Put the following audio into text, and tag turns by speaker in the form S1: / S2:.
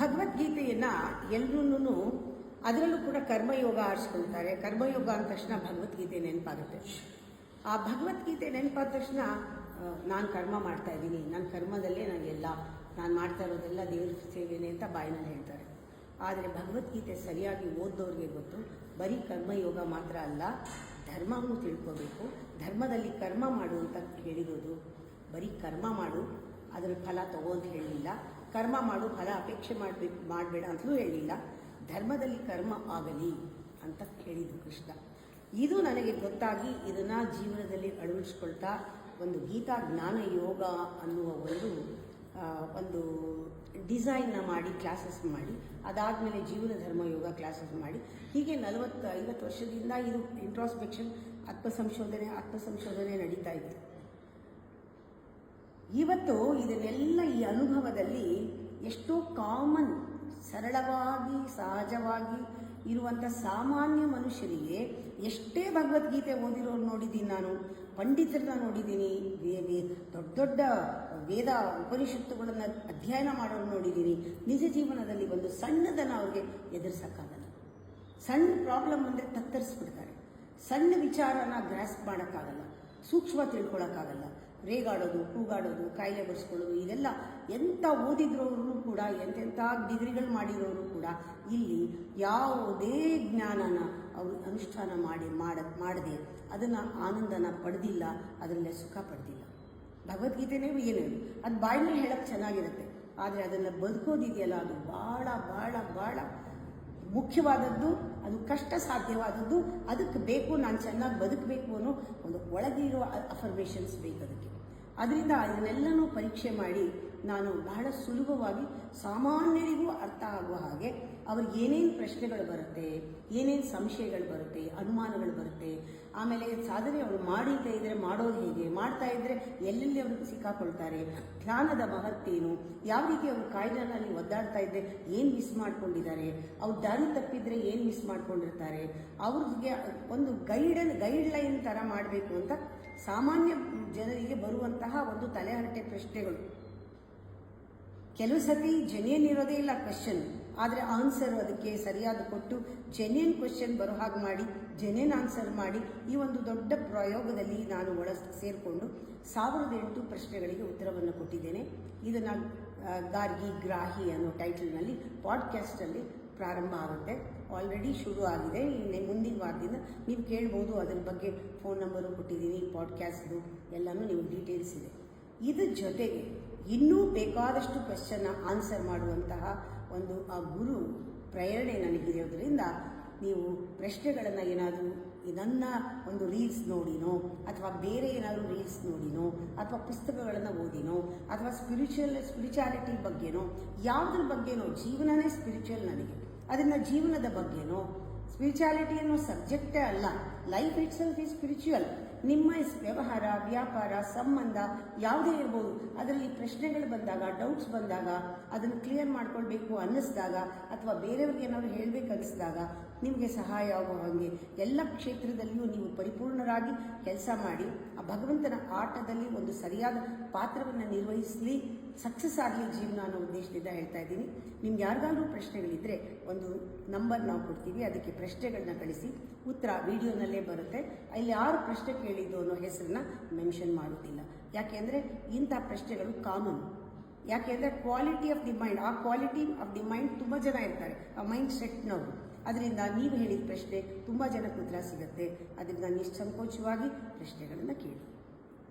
S1: ಭಗವದ್ಗೀತೆಯನ್ನು ಎಲ್ಲರೂ ಅದರಲ್ಲೂ ಕೂಡ ಕರ್ಮಯೋಗ ಆರಿಸ್ಕೊಳ್ತಾರೆ. ಕರ್ಮಯೋಗ ಅಂದ ತಕ್ಷಣ ಭಗವದ್ಗೀತೆ ನೆನಪಾಗುತ್ತೆ. ಆ ಭಗವದ್ಗೀತೆ ನೆನಪಾದ ತಕ್ಷಣ ನಾನು ಕರ್ಮ ಮಾಡ್ತಾ ಇದ್ದೀನಿ, ನನ್ನ ಕರ್ಮದಲ್ಲೇ ನನಗೆಲ್ಲ, ನಾನು ಮಾಡ್ತಾ ಇರೋದೆಲ್ಲ ದೇವ್ರ ಸೇವೆನೇ ಅಂತ ಬಾಯಿನಲ್ಲಿ ಹೇಳ್ತಾರೆ. ಆದರೆ ಭಗವದ್ಗೀತೆ ಸರಿಯಾಗಿ ಓದ್ದವ್ರಿಗೆ ಗೊತ್ತು, ಬರೀ ಕರ್ಮಯೋಗ ಮಾತ್ರ ಅಲ್ಲ, ಧರ್ಮವನ್ನು ತಿಳ್ಕೋಬೇಕು. ಧರ್ಮದಲ್ಲಿ ಕರ್ಮ ಮಾಡು ಅಂತ ಹೇಳಿರೋದು, ಬರೀ ಕರ್ಮ ಮಾಡು ಅದರ ಫಲ ತಗೋ ಅಂತ ಹೇಳಲಿಲ್ಲ. ಕರ್ಮ ಮಾಡು, ಫಲ ಅಪೇಕ್ಷೆ ಮಾಡಬೇಡ ಅಂತಲೂ ಹೇಳಿಲ್ಲ. ಧರ್ಮದಲ್ಲಿ ಕರ್ಮ ಆಗಲಿ ಅಂತ ಹೇಳಿದ್ದು ಕೃಷ್ಣ. ಇದು ನನಗೆ ಗೊತ್ತಾಗಿ ಇದನ್ನು ಜೀವನದಲ್ಲಿ ಅಳವಡಿಸ್ಕೊಳ್ತಾ ಒಂದು ಗೀತಾ ಜ್ಞಾನ ಯೋಗ ಅನ್ನುವ ಒಂದು ಡಿಸೈನ್ನ ಮಾಡಿ ಕ್ಲಾಸಸ್ ಮಾಡಿ, ಅದಾದಮೇಲೆ ಜೀವನ ಧರ್ಮ ಯೋಗ ಕ್ಲಾಸಸ್ ಮಾಡಿ, ಹೀಗೆ 40-50 ವರ್ಷದಿಂದ ಇದು ಇಂಟ್ರಾಸ್ಪೆಕ್ಷನ್ ಆತ್ಮಸಂಶೋಧನೆ ನಡೀತಾ ಇತ್ತು. ಇವತ್ತು ಇದನ್ನೆಲ್ಲ ಈ ಅನುಭವದಲ್ಲಿ ಎಷ್ಟೋ ಕಾಮನ್, ಸರಳವಾಗಿ ಸಹಜವಾಗಿ ಇರುವಂಥ ಸಾಮಾನ್ಯ ಮನುಷ್ಯರಿಗೆ, ಎಷ್ಟೇ ಭಗವದ್ಗೀತೆ ಓದಿರೋರು ನೋಡಿದ್ದೀನಿ ನಾನು, ಪಂಡಿತರನ್ನ ನೋಡಿದ್ದೀನಿ, ದೊಡ್ಡ ದೊಡ್ಡ ವೇದ ಉಪನಿಷತ್ತುಗಳನ್ನು ಅಧ್ಯಯನ ಮಾಡೋರು ನೋಡಿದ್ದೀನಿ. ನಿಜ ಜೀವನದಲ್ಲಿ ಒಂದು ಸಣ್ಣದನ್ನು ಅವ್ರಿಗೆ ಎದುರಿಸೋಕ್ಕಾಗಲ್ಲ. ಸಣ್ಣ ಪ್ರಾಬ್ಲಮ್ ಅಂದರೆ ತತ್ತರಿಸ್ಬಿಡ್ತಾರೆ. ಸಣ್ಣ ವಿಚಾರನ ಗ್ರಾಸ್ಪ್ ಮಾಡೋಕ್ಕಾಗಲ್ಲ, ಸೂಕ್ಷ್ಮ ತಿಳ್ಕೊಳಕ್ಕಾಗಲ್ಲ. ರೇಗಾಡೋದು, ಕೂಗಾಡೋದು, ಕಾಯಿಲೆ ಬರ್ಸ್ಕೊಳ್ಳೋದು, ಇದೆಲ್ಲ ಎಂಥ ಓದಿದ್ರವರು ಕೂಡ, ಎಂತೆಂಥ ಡಿಗ್ರಿಗಳು ಮಾಡಿರೋರು ಕೂಡ ಇಲ್ಲಿ ಯಾವುದೇ ಜ್ಞಾನನ ಅವರು ಅನುಷ್ಠಾನ ಮಾಡದೆ ಅದನ್ನು ಆನಂದನ ಪಡೆದಿಲ್ಲ, ಅದರಲ್ಲೇ ಸುಖ ಪಡೆದಿಲ್ಲ. ಭಗವದ್ಗೀತೆನೇ ಏನೇನು ಅದು ಬಾಯಿನಲ್ಲಿ ಹೇಳೋಕ್ಕೆ ಚೆನ್ನಾಗಿರುತ್ತೆ, ಆದರೆ ಅದನ್ನು ಬದುಕೋದಿದೆಯಲ್ಲ, ಅದು ಭಾಳ ಭಾಳ ಭಾಳ ಮುಖ್ಯವಾದದ್ದು, ಅದು ಕಷ್ಟ ಸಾಧ್ಯವಾದದ್ದು. ಅದಕ್ಕೆ ಬೇಕು, ನಾನು ಚೆನ್ನಾಗಿ ಬದುಕಬೇಕು ಅನ್ನೋ ಒಂದು ಒಳಗಿರುವ ಅಫರ್ಮೇಷನ್ಸ್ ಬೇಕು ಅದಕ್ಕೆ. ಅದರಿಂದ ಇದನ್ನೆಲ್ಲನೂ ಪರೀಕ್ಷೆ ಮಾಡಿ ನಾನು ಬಹಳ ಸುಲಭವಾಗಿ ಸಾಮಾನ್ಯರಿಗೂ ಅರ್ಥ ಆಗುವ ಹಾಗೆ ಅವ್ರಿಗೆ ಏನೇನು ಪ್ರಶ್ನೆಗಳು ಬರುತ್ತೆ, ಏನೇನು ಸಂಶಯಗಳು ಬರುತ್ತೆ, ಅನುಮಾನಗಳು ಬರುತ್ತೆ, ಆಮೇಲೆ ಸಾಧನೆ ಅವರು ಮಾಡಿದ್ದೇ ಇದ್ದರೆ ಮಾಡೋದು ಹೇಗೆ, ಮಾಡ್ತಾ ಇದ್ದರೆ ಎಲ್ಲೆಲ್ಲಿ ಅವರು ಸಿಕ್ಕಾಕೊಳ್ತಾರೆ, ಧ್ಯಾನದ ಮಹತ್ತೇನು, ಯಾವ ರೀತಿ ಅವರು ಕಾಯಿಲೆನಲ್ಲಿ ಒದ್ದಾಡ್ತಾ ಇದ್ದರೆ ಏನು ಮಿಸ್ ಮಾಡ್ಕೊಂಡಿದ್ದಾರೆ, ಅವ್ರು ದಾರಿ ತಪ್ಪಿದ್ರೆ ಏನು ಮಿಸ್ ಮಾಡ್ಕೊಂಡಿರ್ತಾರೆ, ಅವ್ರಿಗೆ ಒಂದು ಗೈಡ್ಲೈನ್ ಥರ ಮಾಡಬೇಕು ಅಂತ ಸಾಮಾನ್ಯ ಜನರಿಗೆ ಬರುವಂತಹ ಒಂದು ತಲೆಹರಟೆ ಪ್ರಶ್ನೆಗಳು. ಕೆಲವು ಸತಿ ಜೆನ್ಯನ್ ಇರೋದೇ ಇಲ್ಲ ಕ್ವೆಶ್ಚನ್, ಆದರೆ ಆನ್ಸರ್ ಅದಕ್ಕೆ ಸರಿಯಾದ ಕೊಟ್ಟು ಜೆನ್ಯನ್ ಕ್ವೆಶ್ಚನ್ ಬರೋ ಹಾಗೆ ಮಾಡಿ, ಜೆನ್ಯನ್ ಆನ್ಸರ್ ಮಾಡಿ, ಈ ಒಂದು ದೊಡ್ಡ ಪ್ರಯೋಗದಲ್ಲಿ ನಾನು ಸೇರಿಕೊಂಡು 1008 ಪ್ರಶ್ನೆಗಳಿಗೆ ಉತ್ತರವನ್ನು ಕೊಟ್ಟಿದ್ದೇನೆ. ಇದನ್ನು ಗಾರ್ಗಿ ಗ್ರಾಹಿ ಅನ್ನೋ ಟೈಟಲ್ನಲ್ಲಿ ಪಾಡ್ಕಾಸ್ಟಲ್ಲಿ ಪ್ರಾರಂಭ ಆಗುತ್ತೆ. ಆಲ್ರೆಡಿ ಶುರು ಆಗಿದೆ. ಮುಂದಿನ ವಾರದಿಂದ ನೀವು ಕೇಳ್ಬೋದು. ಅದರ ಬಗ್ಗೆ ಫೋನ್ ನಂಬರು ಕೊಟ್ಟಿದ್ದೀನಿ, ಪಾಡ್ಕಾಸ್ಟ್ದು ಎಲ್ಲನೂ ನಿಮಗೆ ಡೀಟೇಲ್ಸ್ ಇದೆ. ಇದ್ರ ಜೊತೆಗೆ ಇನ್ನೂ ಬೇಕಾದಷ್ಟು ಕ್ವೆಶ್ಚನ್ನ ಆನ್ಸರ್ ಮಾಡುವಂತಹ ಒಂದು ಆ ಗುರು ಪ್ರೇರಣೆ ನನಗಿರೋದ್ರಿಂದ ನೀವು ಪ್ರಶ್ನೆಗಳನ್ನು ಏನಾದರೂ ನನ್ನ ಒಂದು ರೀಲ್ಸ್ ನೋಡಿನೋ, ಅಥವಾ ಬೇರೆ ಏನಾದರೂ ರೀಲ್ಸ್ ನೋಡಿನೋ, ಅಥವಾ ಪುಸ್ತಕಗಳನ್ನು ಓದಿನೋ, ಅಥವಾ ಸ್ಪಿರಿಚುಯಾಲಿಟಿ ಬಗ್ಗೆನೋ, ಯಾವುದ್ರ ಬಗ್ಗೆನೋ, ಜೀವನನೇ ಸ್ಪಿರಿಚುವಲ್ ನನಗೆ, ಅದನ್ನು ಜೀವನದ ಬಗ್ಗೆನೋ, ಸ್ಪಿರಿಚುಯಾಲಿಟಿ ಅನ್ನೋ ಸಬ್ಜೆಕ್ಟೇ ಅಲ್ಲ, life it self is spiritual. ನಿಮ್ಮ ವ್ಯವಹಾರ, ವ್ಯಾಪಾರ, ಸಂಬಂಧ ಯಾವುದೇ ಇರ್ಬೋದು, ಅದರಲ್ಲಿ ಪ್ರಶ್ನೆಗಳು ಬಂದಾಗ, ಡೌಟ್ಸ್ ಬಂದಾಗ, ಅದನ್ನು ಕ್ಲಿಯರ್ ಮಾಡ್ಕೊಳ್ಬೇಕು ಅನ್ನಿಸ್ದಾಗ, ಅಥವಾ ಬೇರೆಯವ್ರಿಗೆ ಏನಾದ್ರು ಹೇಳಬೇಕು ಅನ್ನಿಸ್ದಾಗ ನಿಮಗೆ ಸಹಾಯ ಆಗೋ ಹಾಗೆ ಎಲ್ಲ ಕ್ಷೇತ್ರದಲ್ಲಿಯೂ ನೀವು ಪರಿಪೂರ್ಣರಾಗಿ ಕೆಲಸ ಮಾಡಿ ಆ ಭಗವಂತನ ಆಟದಲ್ಲಿ ಒಂದು ಸರಿಯಾದ ಪಾತ್ರವನ್ನು ನಿರ್ವಹಿಸಲಿ, ಸಕ್ಸಸ್ ಆಗಲಿ ಜೀವನ ಅನ್ನೋ ಉದ್ದೇಶದಿಂದ ಹೇಳ್ತಾ ಇದ್ದೀನಿ. ನಿಮ್ಗೆ ಯಾರಿಗಾದ್ರೂ ಪ್ರಶ್ನೆಗಳಿದ್ದರೆ ಒಂದು ನಂಬರ್ ನಾವು ಕೊಡ್ತೀವಿ, ಅದಕ್ಕೆ ಪ್ರಶ್ನೆಗಳನ್ನ ಕಳಿಸಿ, ಉತ್ತರ ವಿಡಿಯೋನಲ್ಲೇ ಬರುತ್ತೆ. ಇಲ್ಲಿ ಯಾರು ಪ್ರಶ್ನೆ ಕೇಳಿದ್ದು ಅನ್ನೋ ಹೆಸರನ್ನ ಮೆನ್ಷನ್ ಮಾಡೋದಿಲ್ಲ. ಯಾಕೆಂದರೆ ಇಂಥ ಪ್ರಶ್ನೆಗಳು ಕಾಮನ್. ಯಾಕೆಂದರೆ ಕ್ವಾಲಿಟಿ ಆಫ್ ದಿ ಮೈಂಡ್, ಆ ಕ್ವಾಲಿಟಿ ಆಫ್ ದಿ ಮೈಂಡ್ ತುಂಬ ಜನ ಇರ್ತಾರೆ, ಆ ಮೈಂಡ್ ಸೆಟ್ನವರು. ಅದರಿಂದ ನೀವು ಹೇಳಿದ ಪ್ರಶ್ನೆ ತುಂಬ ಜನಕ್ಕೆ ಉತ್ತರ ಸಿಗುತ್ತೆ. ಅದರಿಂದ ನಿಸ್ಸಂಕೋಚವಾಗಿ ಪ್ರಶ್ನೆಗಳನ್ನು ಕೇಳಿ.